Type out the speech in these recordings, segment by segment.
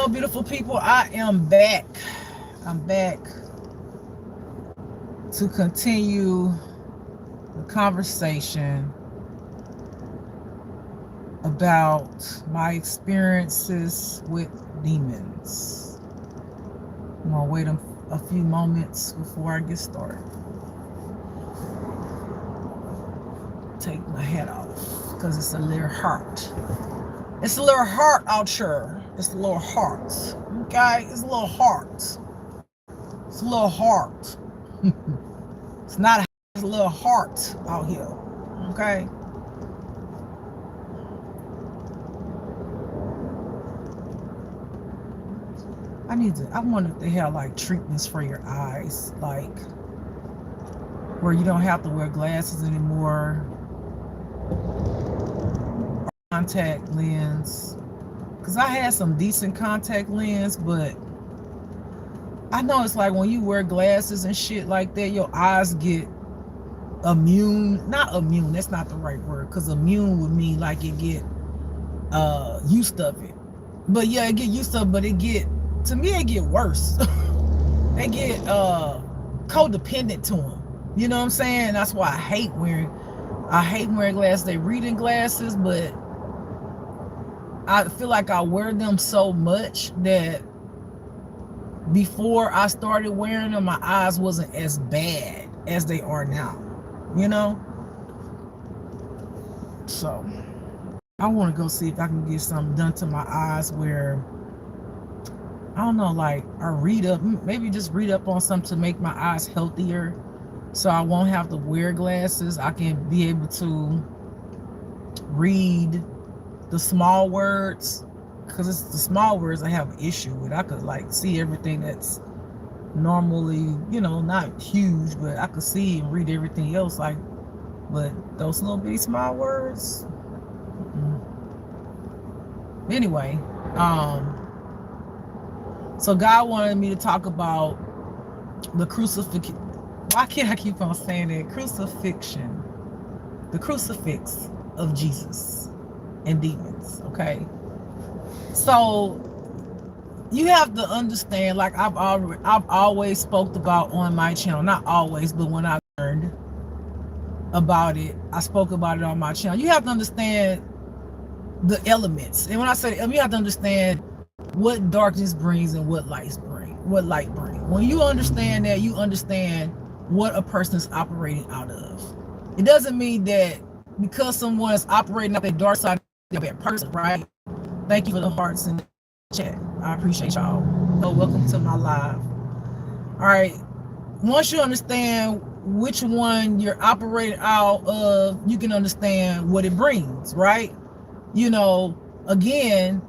Hello, beautiful people. I am back. I'm back to continue the conversation about my experiences with demons. I'm going to wait a few moments before I get started. Take my hat off because it's a little hot. It's a little hot out here. It's a little hot. Okay? It's a little hot. It's a little hot. It's not, it's a little hot out here. Okay? I wonder if they have like treatments for your eyes, like where you don't have to wear glasses anymore, or contact lens. Because I had some decent contact lens, but I know it's like when you wear glasses and shit like that, your eyes get not immune, that's not the right word, because immune would mean like it get used of it. But yeah, it get used of it, but to me it get worse. They get codependent to them. You know what I'm saying? That's why I hate wearing glasses. They reading glasses, but I feel like I wear them so much that before I started wearing them, my eyes wasn't as bad as they are now, you know? So I want to go see if I can get something done to my eyes where, I don't know, like maybe just read up on something to make my eyes healthier so I won't have to wear glasses. I can be able to read the small words, because it's the small words I have an issue with. I could like see everything that's normally, not huge, but I could see and read everything else, like, but those little bitty small words. Anyway, so God wanted me to talk about the crucifixion. Why can't I keep on saying that? Crucifixion. The crucifix of Jesus and demons, okay? So you have to understand, like I've always spoke about on my channel, not always, but when I learned about it, I spoke about it on my channel. You have to understand the elements. And when I say you have to understand what darkness brings and what light brings. When you understand that, you understand what a person is operating out of. It doesn't mean that because someone is operating out their dark side, they're a bad person, right? Thank you for the hearts in the chat. I appreciate y'all. So welcome to my live. All right. Once you understand which one you're operating out of, you can understand what it brings, right? Again,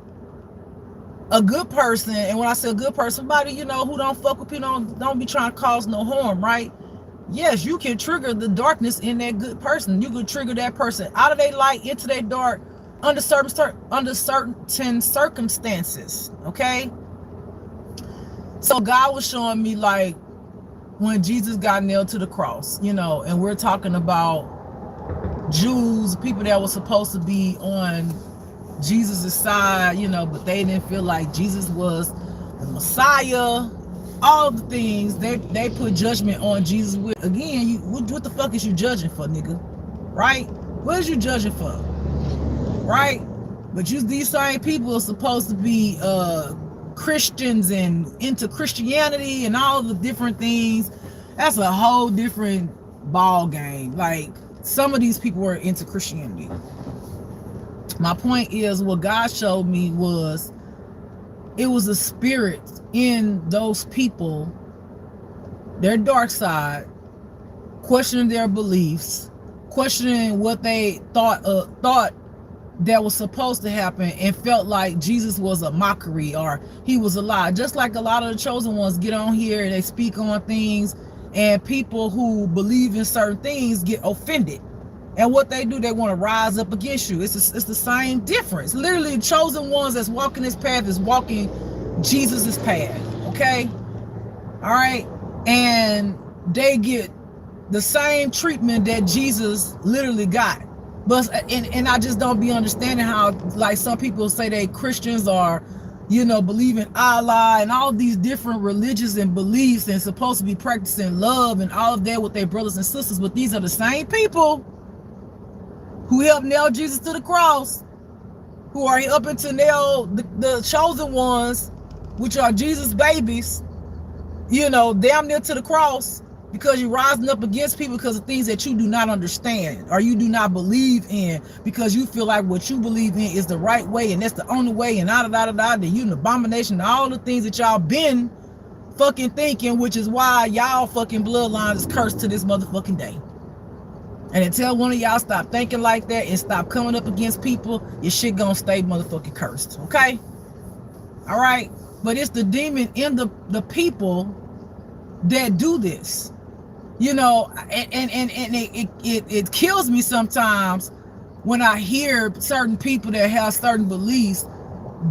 a good person, and when I say a good person, somebody, who don't fuck with people, don't be trying to cause no harm, right? Yes, you can trigger the darkness in that good person. You can trigger that person out of their light into their dark under certain circumstances, okay? So God was showing me, like, when Jesus got nailed to the cross, and we're talking about Jews, people that were supposed to be on Jesus' side, but they didn't feel like Jesus was the Messiah. All the things they put judgment on Jesus with. Again, what the fuck is you judging for, nigga? Right? What is you judging for? Right? But these same people are supposed to be Christians and into Christianity and all the different things. That's a whole different ball game. Like, some of these people were into Christianity. My point is, what God showed me was it was a spirit in those people, their dark side, questioning their beliefs, questioning what they thought that was supposed to happen, and felt like Jesus was a mockery or he was a lie. Just like a lot of the chosen ones get on here and they speak on things, and people who believe in certain things get offended. And what they do, they want to rise up against you. It's the same difference. Literally, the chosen ones that's walking this path is walking Jesus's path. Okay? All right? And they get the same treatment that Jesus literally got. But and I just don't be understanding how, like, some people say they Christians or believe in Allah and all these different religions and beliefs and supposed to be practicing love and all of that with their brothers and sisters. But these are the same people who helped nail Jesus to the cross, who are helping to nail the chosen ones, which are Jesus' babies, damn near to the cross, because you're rising up against people because of things that you do not understand or you do not believe in, because you feel like what you believe in is the right way and that's the only way, and then you an abomination, all the things that y'all been fucking thinking, which is why y'all fucking bloodline is cursed to this motherfucking day. And until one of y'all stop thinking like that and stop coming up against people, your shit gonna stay motherfucking cursed. Okay? All right? But it's the demon in the people that do this. And it kills me sometimes when I hear certain people that have certain beliefs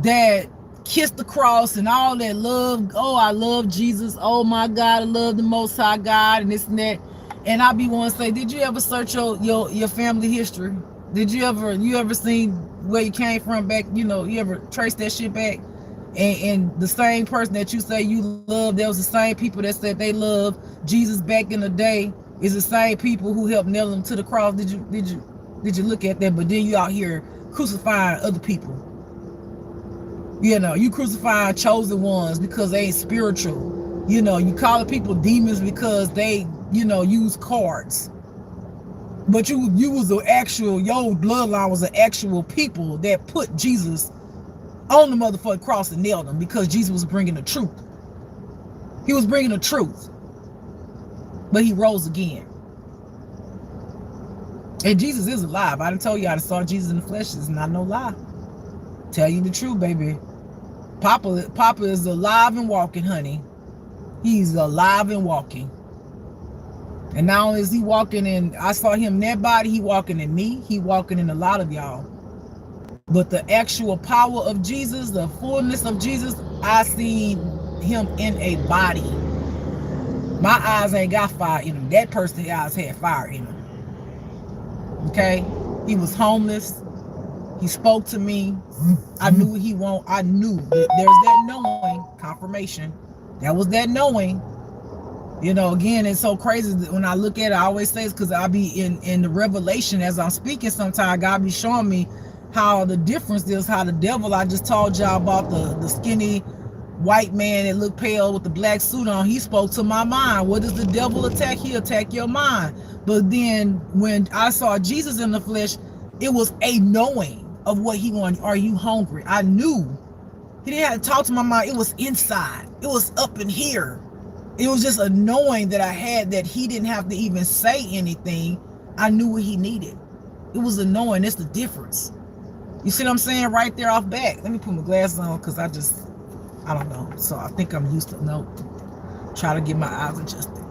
that kiss the cross and all that love. Oh, I love Jesus. Oh my God, I love the Most High God and this and that. And I be wanting to say, did you ever search your family history? Did you ever seen where you came from back? You ever trace that shit back? And the same person that you say you love, that was the same people that said they love Jesus back in the day, is the same people who helped nail him to the cross. Did you look at that? But then you out here crucifying other people. You crucifying chosen ones because they ain't spiritual. You calling people demons because they use cards. But you was the actual, your bloodline was the actual people that put Jesus on the motherfucking cross and nailed him, because Jesus was bringing the truth. He was bringing the truth. But he rose again. And Jesus is alive. I done told you I saw Jesus in the flesh. It's not no lie. Tell you the truth, baby. Papa is alive and walking, honey. He's alive and walking. And not only is he walking in, I saw him in that body, he walking in me, he walking in a lot of y'all. But the actual power of Jesus, the fullness of Jesus, I see him in a body. My eyes ain't got fire in them. That person's eyes had fire in them. Okay? He was homeless. He spoke to me. I knew what he wanted. I knew. There's that knowing, confirmation. That was that knowing. Again, it's so crazy that when I look at it, I always say it's because I be in the revelation as I'm speaking. Sometimes God be showing me how the difference is, how the devil, I just told y'all about the skinny white man that looked pale with the black suit on. He spoke to my mind. What does the devil attack? He attack your mind. But then when I saw Jesus in the flesh, it was a knowing of what he wanted. Are you hungry? I knew. He didn't have to talk to my mind. It was inside. It was up in here. It was just a knowing that I had, that he didn't have to even say anything. I knew what he needed. It was a knowing. That's the difference. You see what I'm saying? Right there off back. Let me put my glasses on because I don't know. So I think I'm used to try to get my eyes adjusted.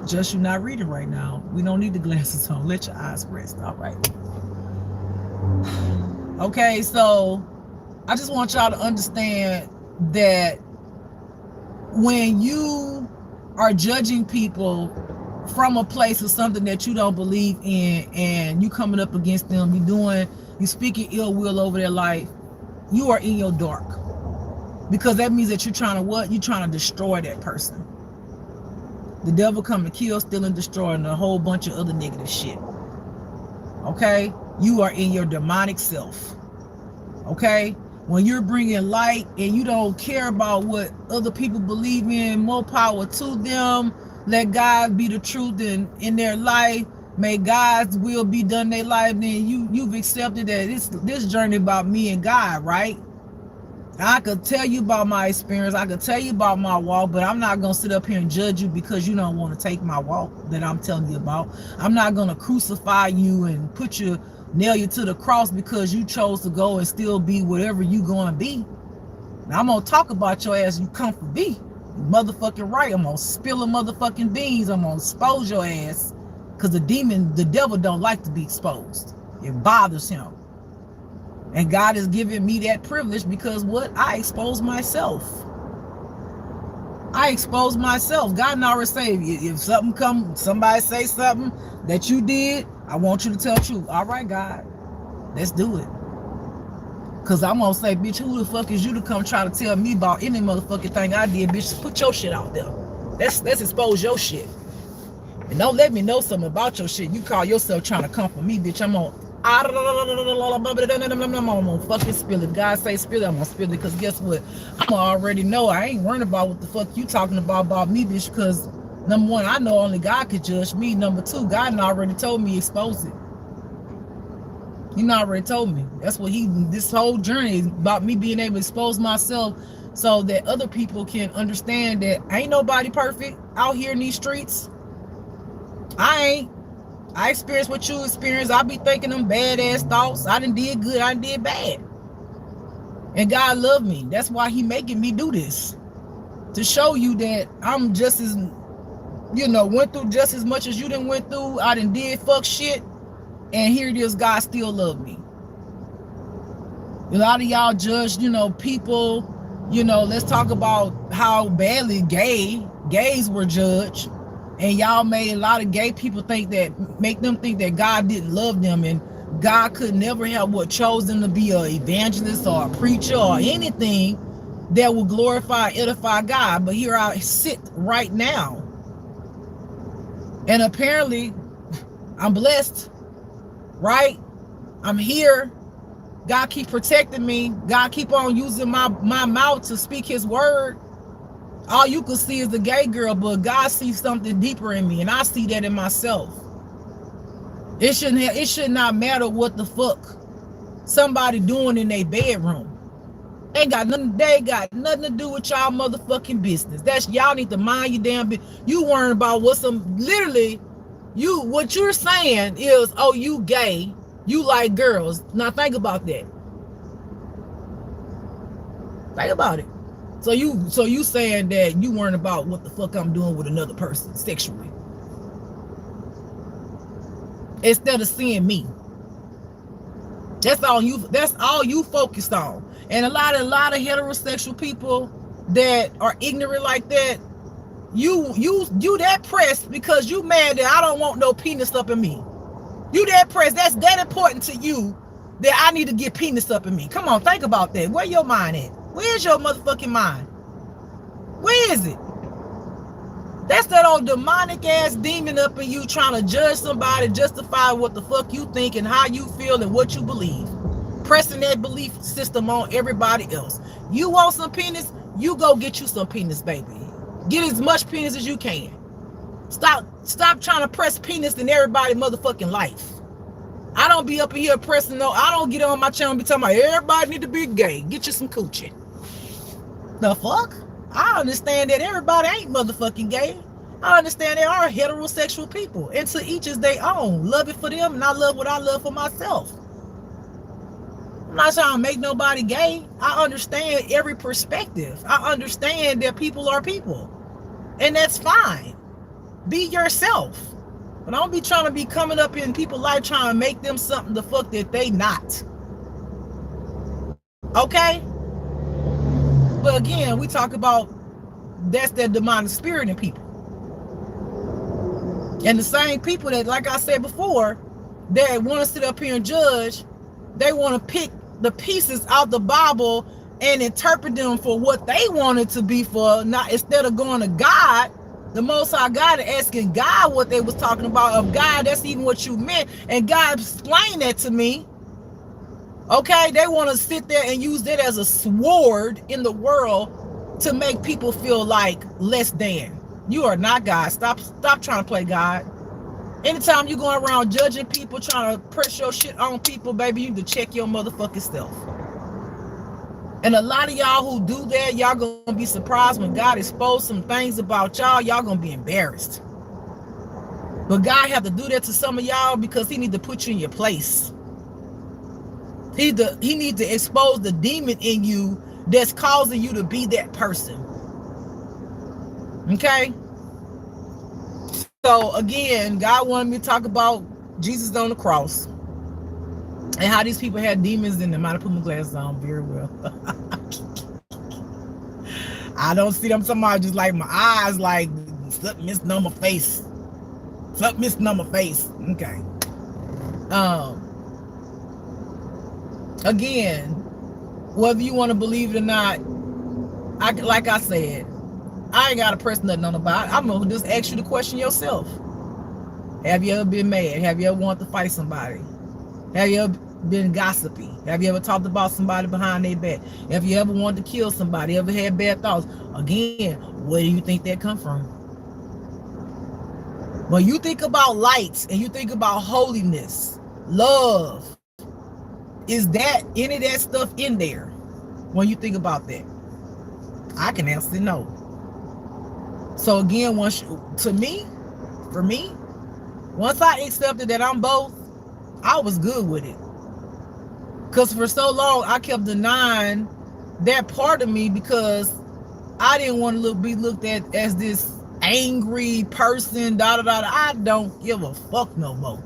Just you not reading right now. We don't need the glasses on. Let your eyes rest. All right. Okay, so I just want y'all to understand that when you are judging people from a place of something that you don't believe in, and you coming up against them, you speaking ill will over their life, you are in your dark. Because that means that you're trying to what? You're trying to destroy that person. The devil come to kill, steal, and destroy, and a whole bunch of other negative shit. Okay? You are in your demonic self. Okay? When you're bringing light and you don't care about what other people believe in, more power to them. Let God be the truth in their life. May God's will be done in their life. Then you've accepted that this journey about me and God, right? I could tell you about my experience. I could tell you about my walk, but I'm not going to sit up here and judge you because you don't want to take my walk that I'm telling you about. I'm not going to crucify you and nail you to the cross because you chose to go and still be whatever you going to be. Now, I'm going to talk about your ass. You come for me. You motherfucking right. I'm going to spill the motherfucking beans. I'm going to expose your ass because the devil don't like to be exposed. It bothers him. And God has given me that privilege because what? I expose myself. I expose myself. God already say, if somebody say something that you did, I want you to tell the truth. All right, God, let's do it. Cause I'm gonna say, bitch, who the fuck is you to come try to tell me about any motherfucking thing I did, bitch? Put your shit out there. Let's expose your shit. And don't let me know something about your shit. You call yourself trying to come for me, bitch. I'm gonna fucking spill it. God say spill it, I'm gonna spill it. Cause guess what? I'm gonna already know. I ain't worrying about what the fuck you talking about me, bitch. Cause number one, I know only God could judge me. Number two, God already told me expose it. He already told me. That's what this whole journey is about, me being able to expose myself so that other people can understand that ain't nobody perfect out here in these streets. I ain't. I experienced what you experienced. I be thinking them badass thoughts. I done did good. I done did bad. And God loved me. That's why he making me do this. To show you that I'm just as, went through just as much as you done went through. I done did fuck shit. And here it is, God still loved me. A lot of y'all judge, people, let's talk about how badly gays were judged. And y'all made a lot of gay people make them think that God didn't love them, and God could never have chose them to be an evangelist or a preacher or anything that will glorify, edify God. But here I sit right now. And apparently I'm blessed, right? I'm here. God keep protecting me. God keep on using my mouth to speak his word. All you can see is the gay girl, but God sees something deeper in me, and I see that in myself. It should not matter what the fuck somebody doing in their bedroom. They ain't got nothing to do with y'all motherfucking business. That's y'all need to mind your damn business. You worrying about what what you're saying is, oh, you gay, you like girls. Now think about that. Think about it. So you saying that you worrying about what the fuck I'm doing with another person sexually, instead of seeing me. That's all you focused on. And a lot of heterosexual people that are ignorant like that, you that pressed because you mad that I don't want no penis up in me. You that pressed, that's that important to you that I need to get penis up in me. Come on, think about that. Where your mind at? Where's your motherfucking mind? Where is it? That's that old demonic ass demon up in you trying to judge somebody, justify what the fuck you think and how you feel and what you believe. Pressing that belief system on everybody else. You want some penis? You go get you some penis, baby. Get as much penis as you can. Stop trying to press penis in everybody's motherfucking life. I don't be up in here pressing I don't get on my channel and be talking about everybody need to be gay. Get you some coochie. The fuck? I understand that everybody ain't motherfucking gay. I understand there are heterosexual people. And to each is their own. Love it for them, and I love what I love for myself. I'm not trying to make nobody gay. I understand every perspective. I understand that people are people. And that's fine. Be yourself. But don't be trying to be coming up in people's life trying to make them something the fuck that they not. Okay? But again, we talk about that's that demonic spirit in people. And the same people that, like I said before, that want to sit up here and judge, they want to pick the pieces out the Bible and interpret them for what they want it to be for, not instead of going to God, the Most High God, and asking God what they was talking about. Of God, that's even what you meant, and God explained that to me. Okay, they want to sit there and use that as a sword in the world to make people feel like less than. You are not God. Stop trying to play God. Anytime you going around judging people, trying to press your shit on people, baby, you need to check your motherfucking self. And a lot of y'all who do that, y'all gonna be surprised when God exposes some things about y'all gonna be embarrassed. But God have to do that to some of y'all because he need to put you in your place. He need to expose the demon in you that's causing you to be that person. Okay? So again, God wanted me to talk about Jesus on the cross and how these people had demons in them. I put my glasses on very well. I don't see them. Somebody just like my eyes, like something missing on my face. Something missing on my face. Okay. Again, whether you want to believe it or not, like I said, I ain't got to press nothing on the body. I'm going to just ask you the question yourself. Have you ever been mad? Have you ever wanted to fight somebody? Have you ever been gossipy? Have you ever talked about somebody behind their back? Have you ever wanted to kill somebody? Ever had bad thoughts? Again, where do you think that come from? When you think about light and you think about holiness, love, is that any of that stuff in there when you think about that? I can answer no. So again, for me, once I accepted that I'm both, I was good with it. Because for so long, I kept denying that part of me because I didn't want to be looked at as this angry person, I don't give a fuck no more.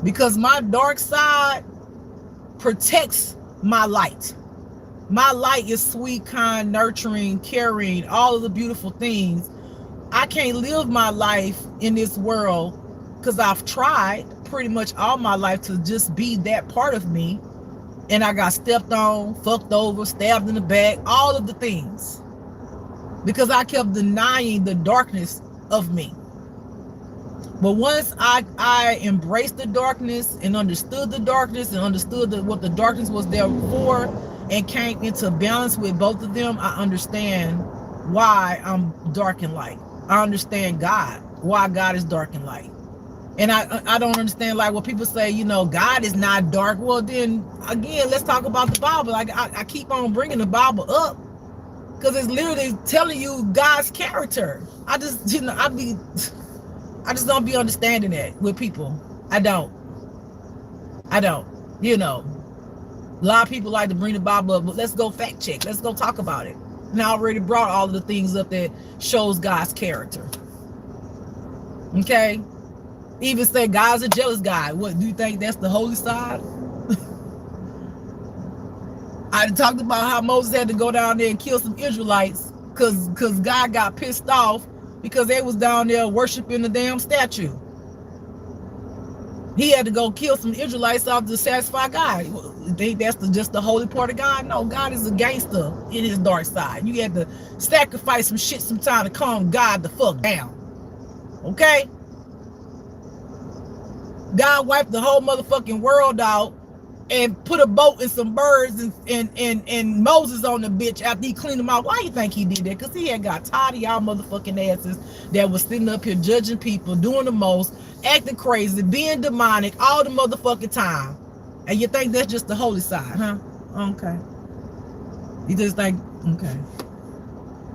Because my dark side protects my light. My light is sweet, kind, nurturing, caring, all of the beautiful things. I can't live my life in this world because I've tried pretty much all my life to just be that part of me. And I got stepped on, fucked over, stabbed in the back, all of the things. Because I kept denying the darkness of me. But once I embraced the darkness and understood the darkness and understood what the darkness was there for and came into balance with both of them, I understand why I'm dark and light. I understand God, why God is dark and light. And I don't understand, like, when people say, you know, God is not dark. Well, then, again, let's talk about the Bible. Like, I keep on bringing the Bible up because it's literally telling you God's character. I just don't be understanding that with people. I don't. You know, a lot of people like to bring the Bible up, but let's go fact check. Let's go talk about it. And I already brought all of the things up that shows God's character. Okay? Even say God's a jealous God. What, do you think that's the holy side? I talked about how Moses had to go down there and kill some Israelites because God got pissed off because they was down there worshiping the damn statue. He had to go kill some Israelites off to satisfy God. You think that's just the holy part of God? No, God is a gangster in his dark side. You had to sacrifice some shit sometime to calm God the fuck down. Okay? God wiped the whole motherfucking world out and put a boat and some birds and Moses on the bitch after he cleaned them out. Why you think he did that? Because he had got tired of y'all motherfucking asses that was sitting up here judging people, doing the most, acting crazy, being demonic all the motherfucking time. And you think that's just the holy side, huh? Okay. You just think, okay.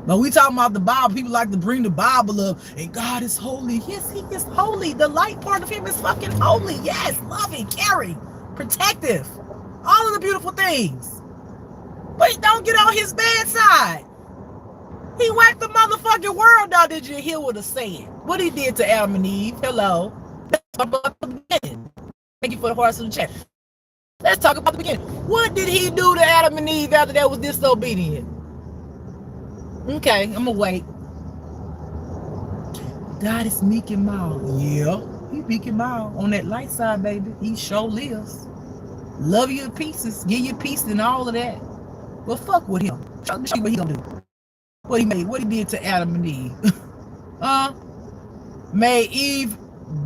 But we talking about the Bible. People like to bring the Bible up, and God is holy. Yes, he is holy. The light part of him is fucking holy. Yes, loving, caring, protective, all of the beautiful things. But he don't get on his bad side. He wiped the motherfucking world out. Did you hear what I said? What he did to Adam and Eve? Hello. Let's talk about the beginning. Thank you for the hearts in the chat. Let's talk about the beginning. What did he do to Adam and Eve after they was disobedient? Okay, I'm gonna wait. God is meek and mild. Yeah, he meek and mild on that light side, baby. He sure lives. Love you to pieces, give you peace and all of that. But fuck with him. Show me what he gonna do. What he did to Adam and Eve. Made Eve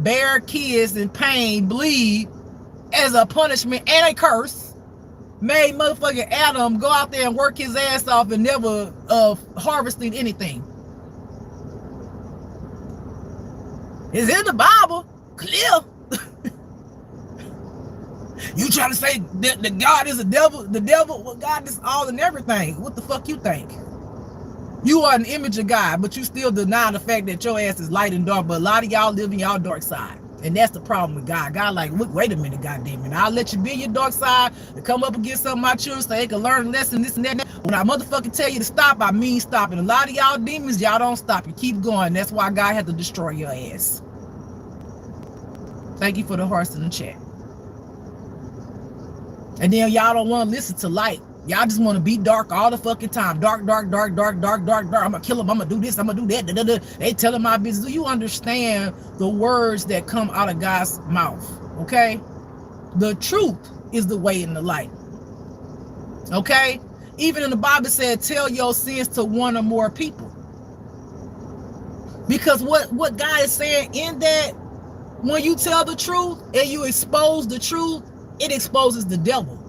bear kids in pain, bleed as a punishment and a curse. Made motherfucking Adam go out there and work his ass off and never harvesting anything. It's in the Bible, clear. You trying to say that God is the devil? Well, God is all and everything. What the fuck you think? You are an image of God, but you still deny the fact that your ass is light and dark. But a lot of y'all live in y'all dark side. And that's the problem with God. God like, look, wait a minute, goddamn it. I'll let you be your dark side to come up against some of my children so they can learn a lesson, this and that. When I motherfucking tell you to stop, I mean stop. And a lot of y'all demons, y'all don't stop. You keep going. That's why God had to destroy your ass. Thank you for the hearts in the chat. And then y'all don't want to listen to light. Y'all just want to be dark all the fucking time. Dark. I'm gonna kill him. I'm gonna do this. I'm gonna do that. They telling my business. Do you understand the words that come out of God's mouth? Okay? The truth is the way and the light. Okay? Even in the Bible said, tell your sins to one or more people. Because what God is saying in that, when you tell the truth and you expose the truth, it exposes the devil.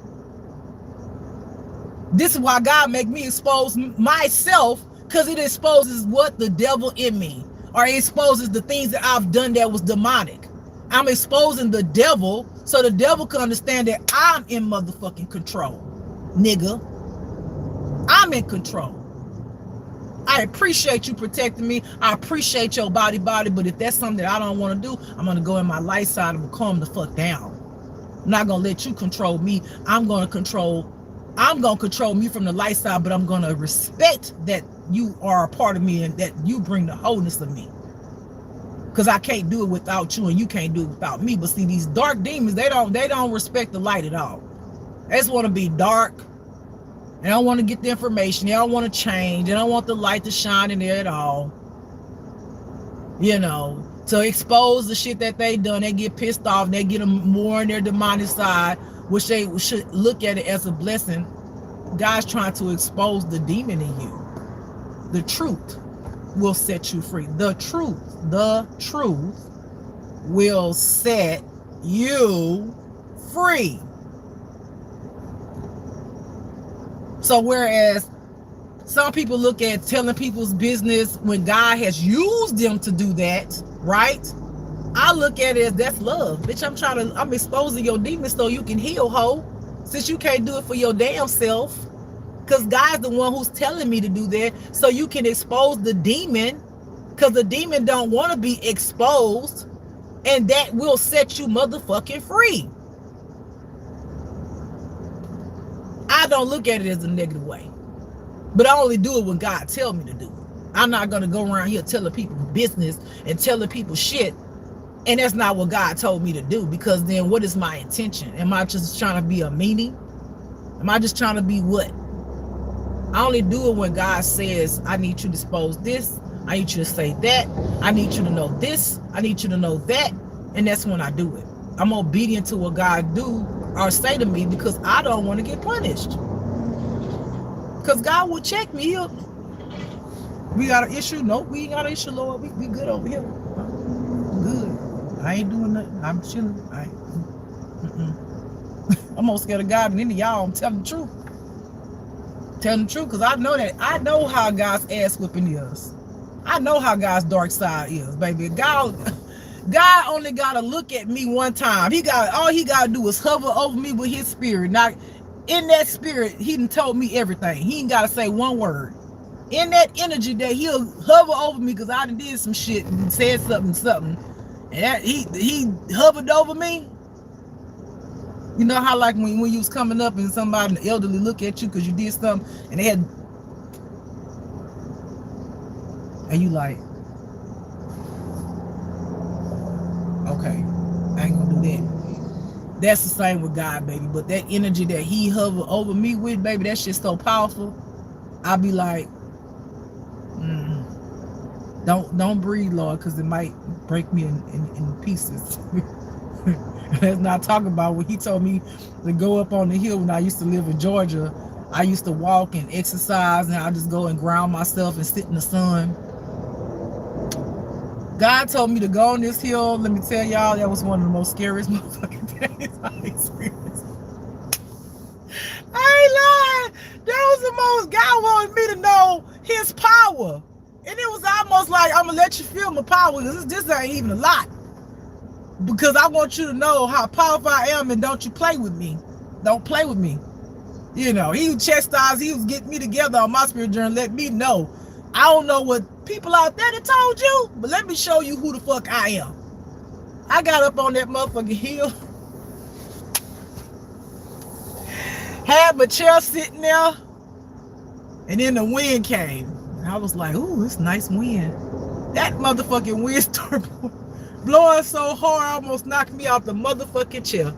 This is why God make me expose myself, because it exposes what? The devil in me. Or it exposes the things that I've done that was demonic. I'm exposing the devil so the devil can understand that I'm in motherfucking control. Nigga. I'm in control. I appreciate you protecting me. I appreciate your body, but if that's something that I don't want to do, I'm going to go in my light side and calm the fuck down. I'm not going to let you control me. I'm going to control me from the light side, but I'm going to respect that you are a part of me and that you bring the wholeness of me. Because I can't do it without you and you can't do it without me. But see, these dark demons, they don't respect the light at all. They just want to be dark. They don't want to get the information. They don't want to change. They don't want the light to shine in there at all. You know, to expose the shit that they done. They get pissed off. They get them more on their demonic side, which they should look at it as a blessing. God's trying to expose the demon in you. The truth will set you free. The truth will set you free. So whereas some people look at telling people's business when God has used them to do that, right? I look at it as that's love. Bitch, I'm exposing your demons so you can heal, ho. Since you can't do it for your damn self. Because God's the one who's telling me to do that so you can expose the demon. Because the demon don't want to be exposed. And that will set you motherfucking free. I don't look at it as a negative way. But I only do it when God tells me to do it. I'm not going to go around here telling people business and telling people shit. And that's not what God told me to do. Because then what is my intention? Am I just trying to be a meanie? Am I just trying to be what? I only do it when God says, I need you to expose this. I need you to say that. I need you to know this. I need you to know that. And that's when I do it. I'm obedient to what God do or say to me because I don't want to get punished. Because God will check me. We got an issue? Nope, we ain't got an issue, Lord. We good over here. Good. I ain't doing nothing. I'm chilling. I'm more scared of God than any of y'all. I'm telling the truth. Telling the truth, because I know how God's ass whipping is. I know how God's dark side is, baby. God only gotta look at me one time. All he gotta do is hover over me with his spirit. Now, in that spirit, he done told me everything. He ain't gotta say one word. In that energy that he'll hover over me because I done did some shit and said something. And that he hovered over me. You know how like when you was coming up and somebody, an elderly, look at you because you did something and they had, and you like, okay, I ain't gonna do that. That's the same with God, baby. But that energy that he hovered over me with, baby, that shit's so powerful. I'll be like, don't breathe, Lord, because it might break me in pieces. Let's not talk about what he told me to go up on the hill when I used to live in Georgia. I used to walk and exercise, and I just go and ground myself and sit in the sun. God told me to go on this hill. Let me tell y'all, that was one of the most scariest motherfucking days I experienced. I ain't lying. That was the most, God wanted me to know his power. And it was almost like, I'm going to let you feel my power, because this ain't even a lot. Because I want you to know how powerful I am, and don't you play with me. Don't play with me. You know, he was chastised. He was getting me together on my spirit journey, let me know. I don't know what people out there that told you, but let me show you who the fuck I am. I got up on that motherfucking hill. Had my chair sitting there. And then the wind came. And I was like, ooh, it's nice wind. That motherfucking wind started blowing so hard, almost knocked me out the motherfucking chair.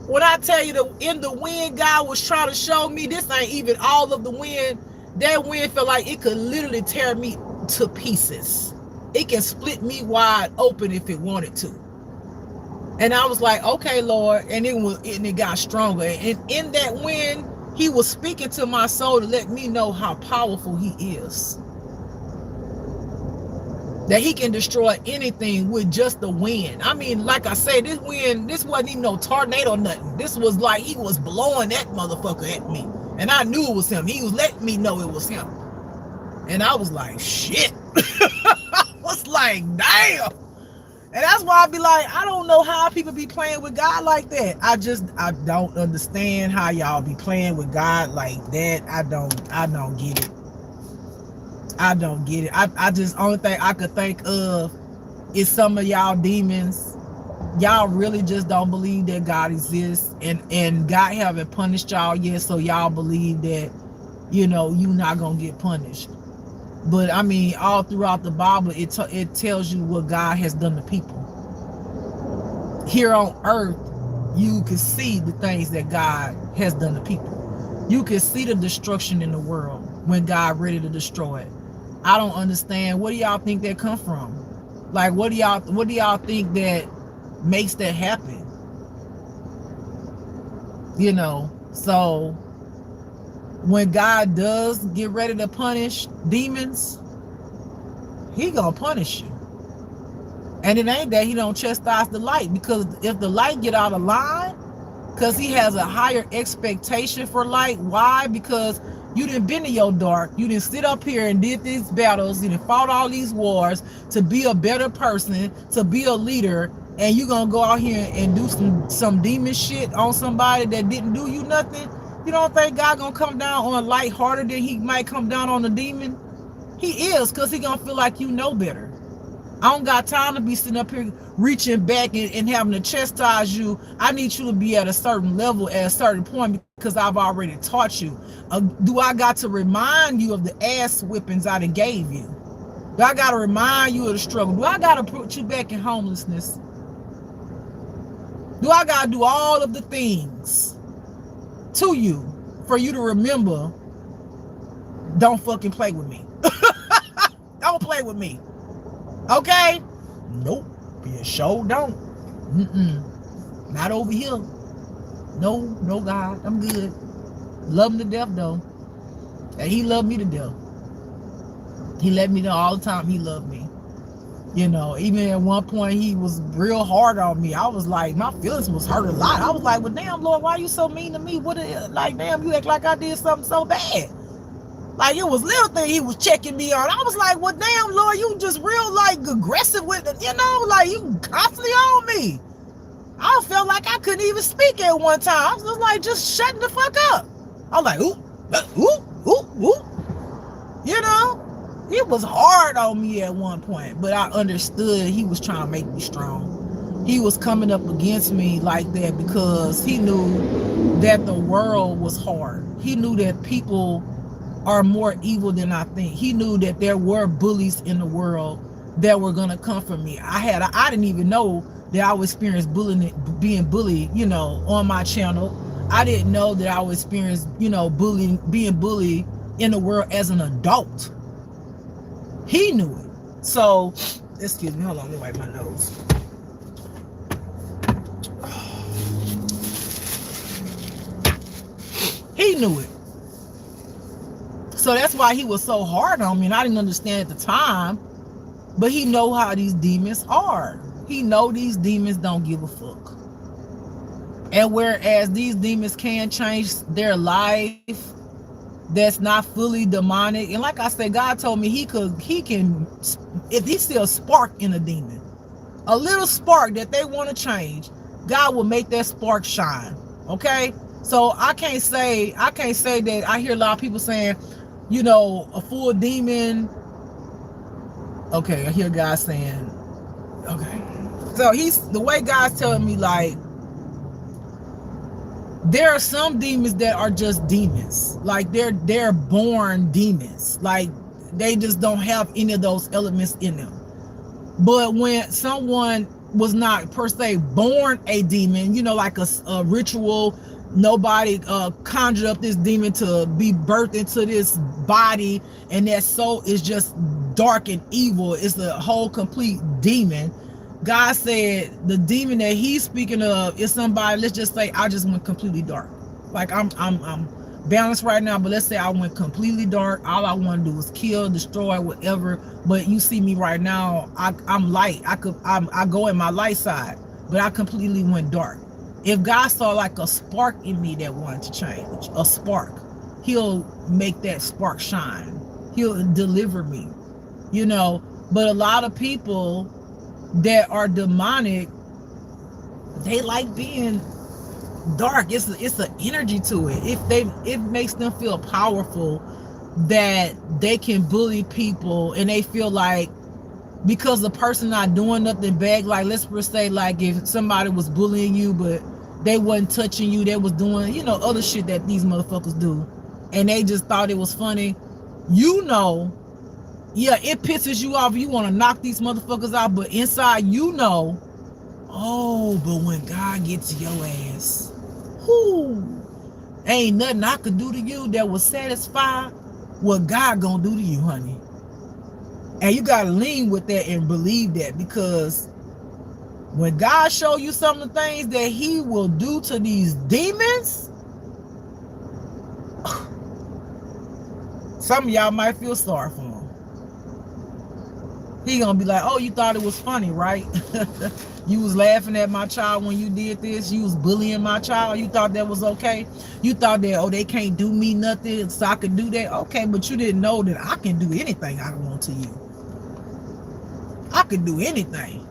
When I tell you in the wind, God was trying to show me this ain't even all of the wind. That wind felt like it could literally tear me to pieces. It can split me wide open if it wanted to. And I was like, okay, Lord. And it got stronger. And in that wind, He was speaking to my soul to let me know how powerful he is. That he can destroy anything with just the wind. I mean, like I said, this wind, this wasn't even no tornado, nothing. This was like he was blowing that motherfucker at me. And I knew it was him. He was letting me know it was him. And I was like, shit. I was like, damn. And that's why I be like, I don't know how people be playing with God like that. I don't understand how y'all be playing with God like that. I don't get it. I don't get it. I just, only thing I could think of is some of y'all demons. Y'all really just don't believe that God exists, and God haven't punished y'all yet, so y'all believe that, you know, you not gonna get punished. But I mean, all throughout the Bible, it tells you what God has done to people. Here on earth, you can see the things that God has done to people. You can see the destruction in the world when God ready to destroy it. I don't understand. What do y'all think that come from? Like, what do y'all think that makes that happen? You know, so when God does get ready to punish demons, he gonna punish you. And it ain't that he don't chastise the light, because if the light get out of line, because he has a higher expectation for light. Why? Because you didn't been in your dark. You didn't sit up here and did these battles. You didn't fought all these wars to be a better person, to be a leader, and you gonna go out here and do some demon shit on somebody that didn't do you nothing. You don't think God gonna come down on a light harder than he might come down on a demon? He is, because he gonna feel like you know better. I don't got time to be sitting up here reaching back and having to chastise you. I need you to be at a certain level at a certain point, because I've already taught you. Do I got to remind you of the ass whippings I done gave you? Do I got to remind you of the struggle? Do I got to put you back in homelessness? Do I got to do all of the things to you for you to remember, don't fucking play with me? Don't play with me. Okay? Nope. You sure don't. Not over here. No, God. I'm good. Love him to death, though. And he loved me to death. He let me know all the time he loved me. You know, even at one point, he was real hard on me. I was like, my feelings was hurt a lot. I was like, well, damn, Lord, why are you so mean to me? Like, damn, you act like I did something so bad. Like, it was little thing he was checking me on. I was like, well, damn, Lord, you just real, like, aggressive with it. You know, like, you constantly on me. I felt like I couldn't even speak at one time. I was just like, just shutting the fuck up. I was like, ooh. You know? It was hard on me at one point, but I understood he was trying to make me strong. He was coming up against me like that because he knew that the world was hard. He knew that people are more evil than I think. He knew that there were bullies in the world that were going to come for me. I didn't even know that I would experience being bullied, you know, on my channel. I didn't know that I would experience, you know, being bullied in the world as an adult. He knew it. So, excuse me, hold on, let me wipe my nose. He knew it. So that's why he was so hard on me, and I didn't understand at the time. But he know how these demons are. He know these demons don't give a fuck. And whereas these demons can change their life, that's not fully demonic. And like I said, God told me he can, if he see a spark in a demon, a little spark that they want to change, God will make that spark shine. Okay? So I can't say that. I hear a lot of people saying, you know, a full demon. Okay, I hear God saying, okay. So the way God's telling me, like, there are some demons that are just demons. Like they're born demons. Like they just don't have any of those elements in them. But when someone was not per se born a demon, you know, like a ritual, nobody conjured up this demon to be birthed into this body, and that soul is just dark and evil. It's a whole complete demon. God said the demon that he's speaking of is somebody, let's just say I just went completely dark. Like I'm balanced right now, but let's say I went completely dark. All I want to do is kill, destroy, whatever. But you see me right now, I'm light. I go in my light side, but I completely went dark. If God saw like a spark in me that wanted to change, a spark, he'll make that spark shine. He'll deliver me, you know. But a lot of people that are demonic, they like being dark. It's an energy to it. It makes them feel powerful, that they can bully people, and they feel like because the person not doing nothing bad, like let's just say like if somebody was bullying you but they wasn't touching you, they was doing, you know, other shit that these motherfuckers do, and they just thought it was funny, you know, yeah, it pisses you off. You want to knock these motherfuckers out, but inside you know, oh, but when God gets your ass, whoo, ain't nothing I could do to you that will satisfy what God gonna do to you, honey. And you gotta lean with that and believe that, because when God show you some of the things that he will do to these demons, some of y'all might feel sorry for him. He gonna be like, oh, you thought it was funny, right? You was laughing at my child when you did this. You was bullying my child. You thought that was okay. You thought that, oh, they can't do me nothing, so I could do that. Okay, but you didn't know that I can do anything I want to you. I could do anything.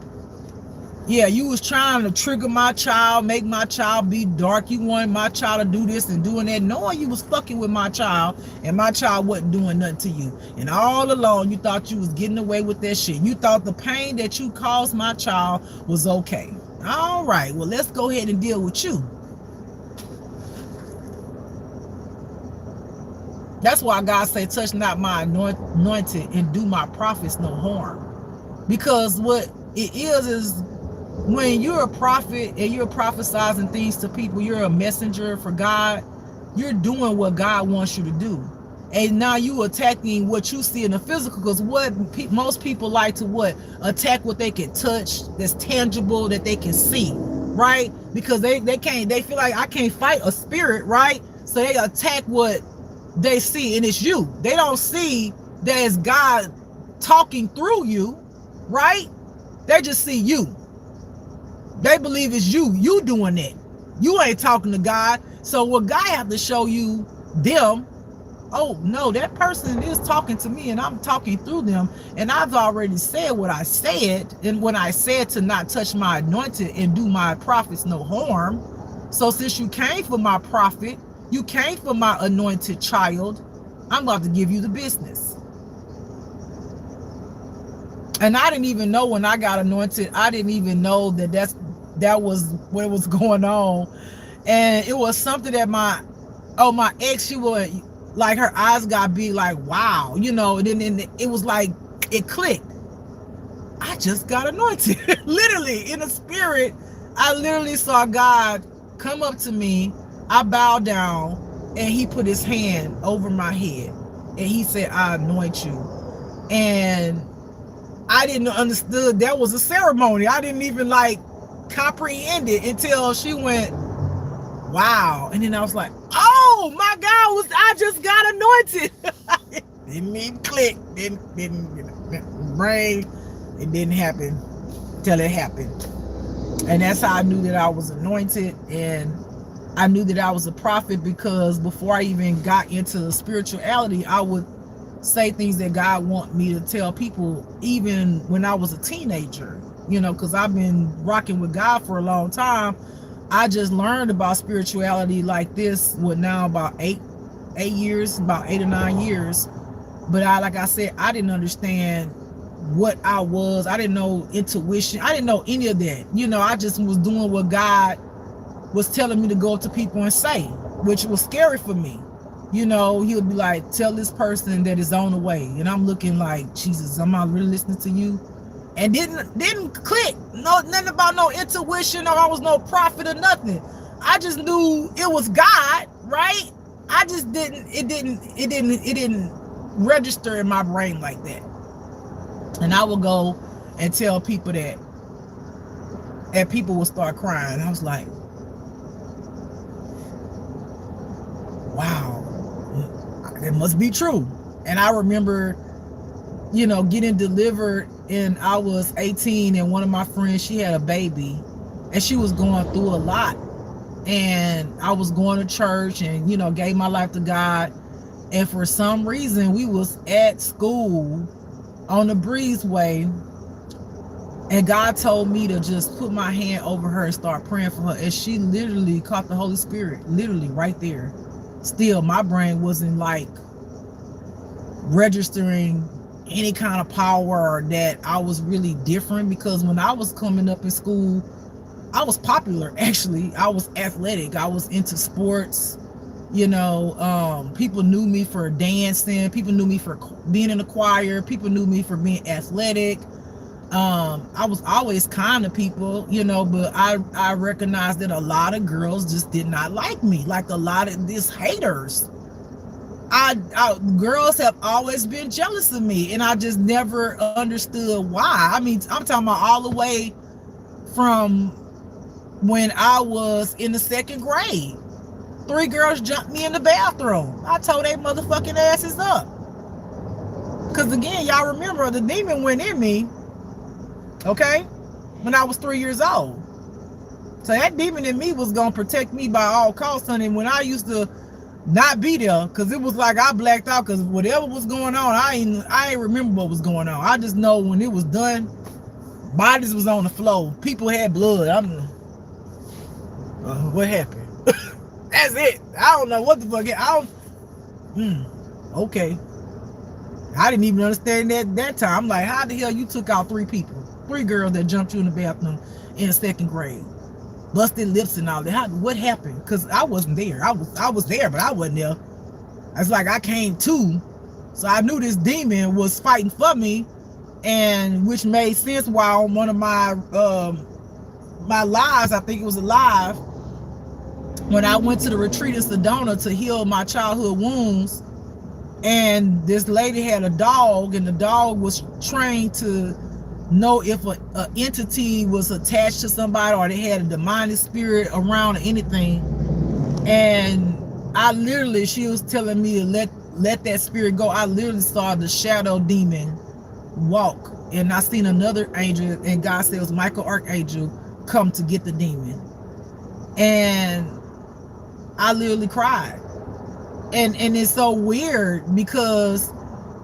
Yeah, you was trying to trigger my child, make my child be dark. You wanted my child to do this and doing that, knowing you was fucking with my child, and my child wasn't doing nothing to you. And all along, you thought you was getting away with that shit. You thought the pain that you caused my child was okay. All right, well, let's go ahead and deal with you. That's why God say, touch not my anointed and do my prophets no harm. Because what it is when you're a prophet and you're prophesizing things to people, you're a messenger for God, you're doing what God wants you to do. And now you attacking what you see in the physical, because what most people like to what? Attack what they can touch, that's tangible, that they can see, right? Because they feel like I can't fight a spirit, right? So they attack what they see, and it's you. They don't see that it's God talking through you, right? They just see you. They believe it's you doing it. You ain't talking to God. So what God have to show you them, oh no, that person is talking to me and I'm talking through them, and I've already said what I said. And when I said to not touch my anointed and do my prophets no harm, so since you came for my prophet, you came for my anointed child, I'm about to give you the business. And I didn't even know when I got anointed, I didn't even know that was what was going on. And it was something that my ex, she would, like, her eyes got big, like, wow, you know. And then it was like it clicked. I just got anointed. Literally in the spirit, I literally saw God come up to me. I bowed down and he put his hand over my head and he said, I anoint you. And I didn't understood that was a ceremony. I didn't even like comprehend it until she went, wow. And then I was like, oh my God, I just got anointed. Didn't even click. Didn't brain. It didn't happen till it happened. And that's how I knew that I was anointed, and I knew that I was a prophet, because before I even got into spirituality, I would say things that God want me to tell people, even when I was a teenager, you know, because I've been rocking with God for a long time. I just learned about spirituality like this, what now, about 8 years, about 8 or 9 years. But like I said, I didn't understand what I was. I didn't know intuition. I didn't know any of that. You know, I just was doing what God was telling me to go to people and say, which was scary for me. You know, he would be like, tell this person that is on the way. And I'm looking like, Jesus, am I really listening to you? And didn't click. No, nothing about no intuition, or I was no prophet or nothing. I just knew it was God, right? I just it didn't register in my brain like that. And I would go and tell people that, and people would start crying. I was like, wow. it must be true. And I remember, you know, getting delivered, and I was 18, and one of my friends, she had a baby, and she was going through a lot. And I was going to church and, you know, gave my life to God. And for some reason, we was at school on the breezeway, and God told me to just put my hand over her and start praying for her. And she literally caught the Holy Spirit, literally right there. Still, my brain wasn't like registering any kind of power that I was really different, because when I was coming up in school, I was popular. Actually, I was athletic. I was into sports. You know, people knew me for dancing. People knew me for being in the choir. People knew me for being athletic. I was always kind to people, you know, but I recognized that a lot of girls just did not like me. Like a lot of these haters. Girls have always been jealous of me, and I just never understood why. I mean, I'm talking about all the way from when I was in the 2nd grade. 3 girls jumped me in the bathroom. I told they motherfucking asses up. Because again, y'all remember, the demon went in me, okay, when I was 3 years old. So that demon in me was going to protect me by all costs, honey. When I used to not be there, because it was like I blacked out, because whatever was going on, I ain't remember what was going on. I just know when it was done, bodies was on the floor. People had blood. What happened? That's it. I don't know what the fuck. Okay. I didn't even understand that time. I'm like, how the hell you took out 3 people? 3 girls that jumped you in the bathroom in the 2nd grade. Busted lips and all that. What happened? Because I wasn't there. I was there, but I wasn't there. It's like I came too. So I knew this demon was fighting for me, and which made sense why on one of my my lives, I think it was a live, when I went to the retreat in Sedona to heal my childhood wounds, and this lady had a dog, and the dog was trained to know if an entity was attached to somebody, or they had a demonic spirit around or anything. And I literally, she was telling me to let that spirit go. I literally saw the shadow demon walk, and I seen another angel, and God said it was Michael Archangel, come to get the demon. And I literally cried. And it's so weird, because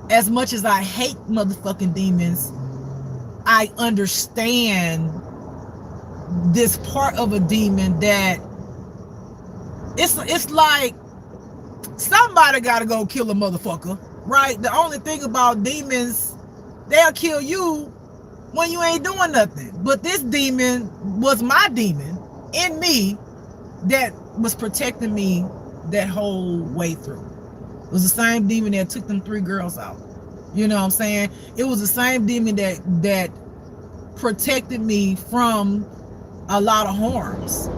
as much as I hate motherfucking demons, I understand this part of a demon that it's like somebody gotta go kill a motherfucker, right? The only thing about demons, they'll kill you when you ain't doing nothing. But this demon was my demon in me that was protecting me that whole way through. It was the same demon that took them 3 girls out. You know what I'm saying? It was the same demon that protected me from a lot of harms.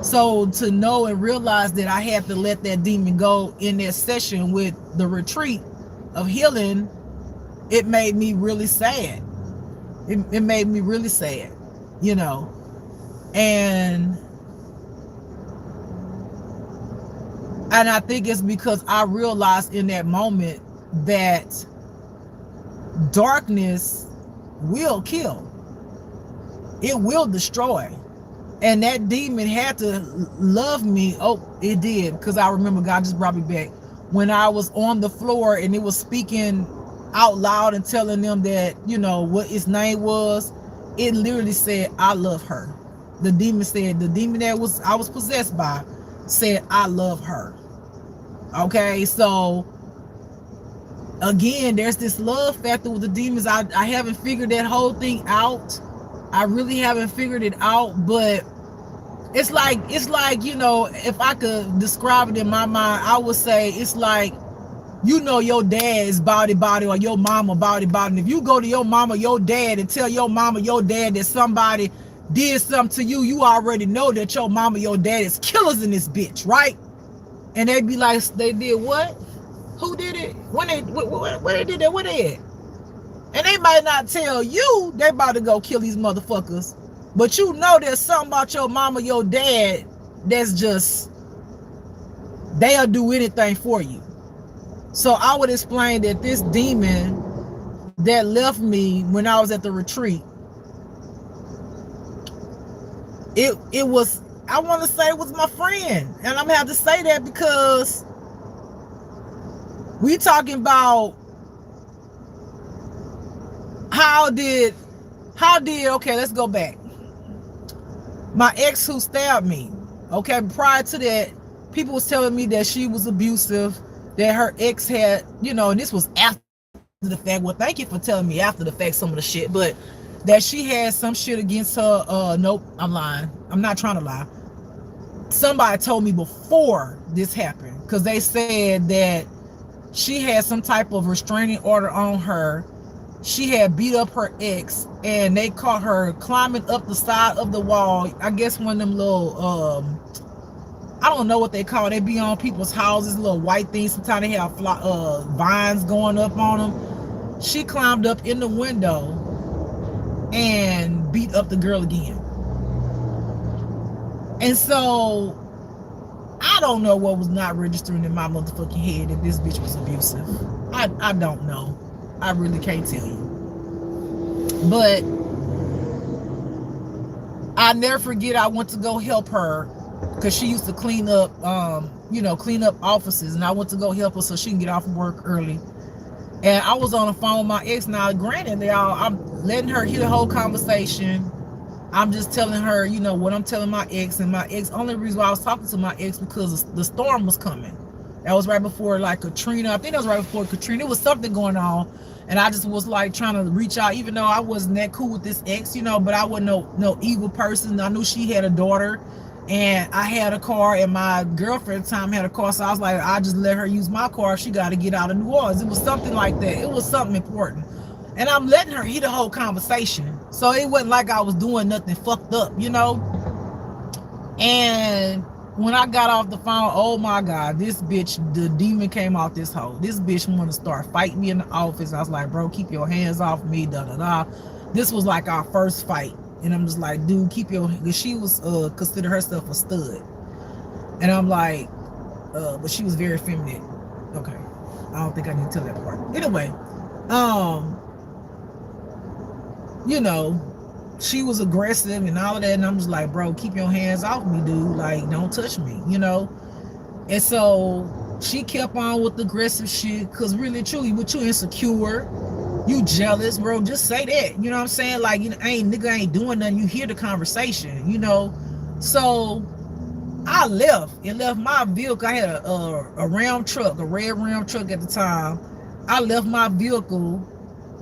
So to know and realize that I had to let that demon go in that session with the retreat of healing, it made me really sad. It made me really sad, you know. And I think it's because I realized in that moment that darkness will kill. It will destroy. And that demon had to love me. Oh, it did. Because I remember God just brought me back. When I was on the floor and it was speaking out loud and telling them that, you know, what its name was, it literally said, I love her. The demon said, the demon that I was possessed by said, I love her. Okay, so again, there's this love factor with the demons. I haven't figured that whole thing out. I really haven't figured it out, but it's like, you know, if I could describe it in my mind, I would say it's like, you know, your dad is body, or your mama body. And if you go to your mama, your dad, and tell your mama, your dad that somebody did something to you, you already know that your mama, your dad is killers in this bitch, right? And they'd be like, they did what? Who did it? When they, where they did that? Where they at? And they might not tell you they about to go kill these motherfuckers, but you know there's something about your mama, your dad, that's just, they'll do anything for you. So I would explain that this demon that left me when I was at the retreat, it was, I want to say it was my friend. And I'm gonna have to say that because we talking about how did okay, let's go back. My ex who stabbed me, okay, prior to that, people was telling me that she was abusive, that her ex had, and this was after the fact. Well, thank you for telling me after the fact some of the shit, but that she had some shit against her. Nope, I'm lying. I'm not trying to lie. Somebody told me before this happened, because they said that she had some type of restraining order on her. She had beat up her ex, and they caught her climbing up the side of the wall. I guess one of them little, I don't know what they call it. They be on people's houses, little white things. Sometimes they have vines going up on them. She climbed up in the window and beat up the girl again. And so I don't know what was not registering in my motherfucking head that this bitch was abusive. I don't know. I really can't tell you. But I never forget, I went to go help her because she used to clean up offices, and I went to go help her so she can get off of work early. And I was on the phone with my ex. Now, granted, I'm letting her hear the whole conversation. I'm just telling her, what I'm telling my ex. And my ex, only reason why I was talking to my ex because the storm was coming. That was right before like Katrina. I think that was right before Katrina. It was something going on. And I just was like trying to reach out, even though I wasn't that cool with this ex, but I wasn't no evil person. I knew she had a daughter, and I had a car, and my girlfriend at the time had a car. So I was like, I just let her use my car. She got to get out of New Orleans. It was something like that. It was something important. And I'm letting her hear the whole conversation. So it wasn't like I was doing nothing fucked up, And when I got off the phone, oh my God, this bitch, the demon came off this hole. This bitch wanted to start fighting me in the office. I was like, bro, keep your hands off me, da-da-da. This was like our first fight. And I'm just like, dude, keep your, because she was considered herself a stud. And I'm like, but she was very feminine. Okay. I don't think I need to tell that part. Anyway, she was aggressive and all of that, and I'm just like, bro, keep your hands off me, dude. Like, don't touch me, And so she kept on with the aggressive shit, because really, truly, but you insecure, you jealous, bro. Just say that, you know what I'm saying? Like, nigga ain't doing nothing. You hear the conversation, So I left my vehicle. I had a Ram truck, a red Ram truck at the time. I left my vehicle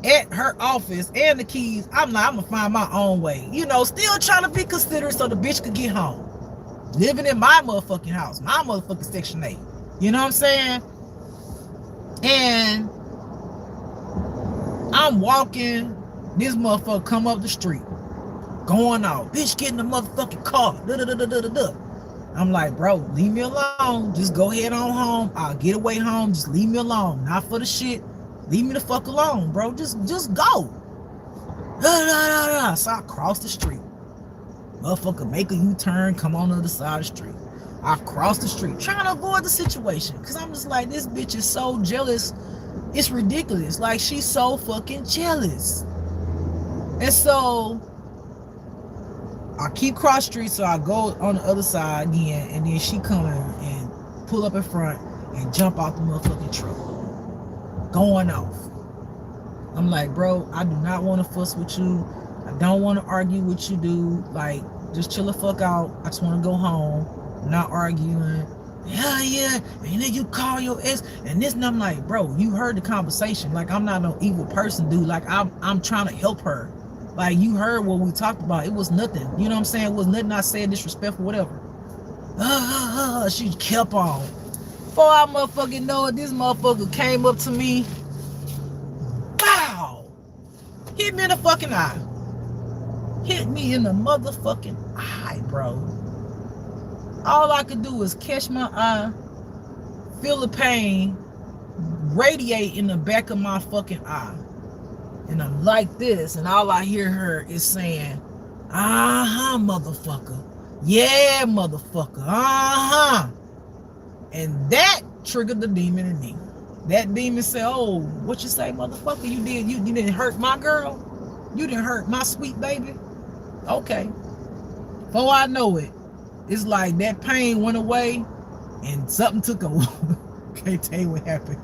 at her office and the keys. I'm like, I'm gonna find my own way, still trying to be considerate so the bitch could get home, living in my motherfucking house, my motherfucking Section 8, you know what I'm saying? And I'm walking, this motherfucker come up the street going off, bitch, get in the motherfucking car, I'm like, bro, leave me alone, just go ahead on home, I'll get away home, just leave me alone, not for the shit. Leave me the fuck alone, bro. Just go. So I cross the street. Motherfucker make a U-turn, come on the other side of the street. I cross the street, trying to avoid the situation. Because I'm just like, this bitch is so jealous. It's ridiculous. Like, she's so fucking jealous. And so I keep cross street, so I go on the other side again. And then she come and pull up in front and jump out the motherfucking truck. Going off. I'm like, bro, I do not want to fuss with you. I don't want to argue with you, dude. Like, just chill the fuck out. I just want to go home. I'm not arguing. Yeah. And then you call your ex and this, and I'm like, bro, you heard the conversation. Like, I'm not no evil person, dude. Like, I'm trying to help her. Like, you heard what we talked about. It was nothing. You know what I'm saying? It was nothing I said disrespectful, whatever. She kept on. Before I motherfucking know it, this motherfucker came up to me. Wow! Hit me in the fucking eye. Hit me in the motherfucking eye, bro. All I could do is catch my eye, feel the pain, radiate in the back of my fucking eye. And I'm like this, and all I hear her is saying, motherfucker. Yeah, motherfucker. And that triggered the demon in me. That demon said, oh, what you say, motherfucker? You didn't hurt my girl? You didn't hurt my sweet baby? Okay. Before I know it, it's like that pain went away and something took over. Can't tell you what happened.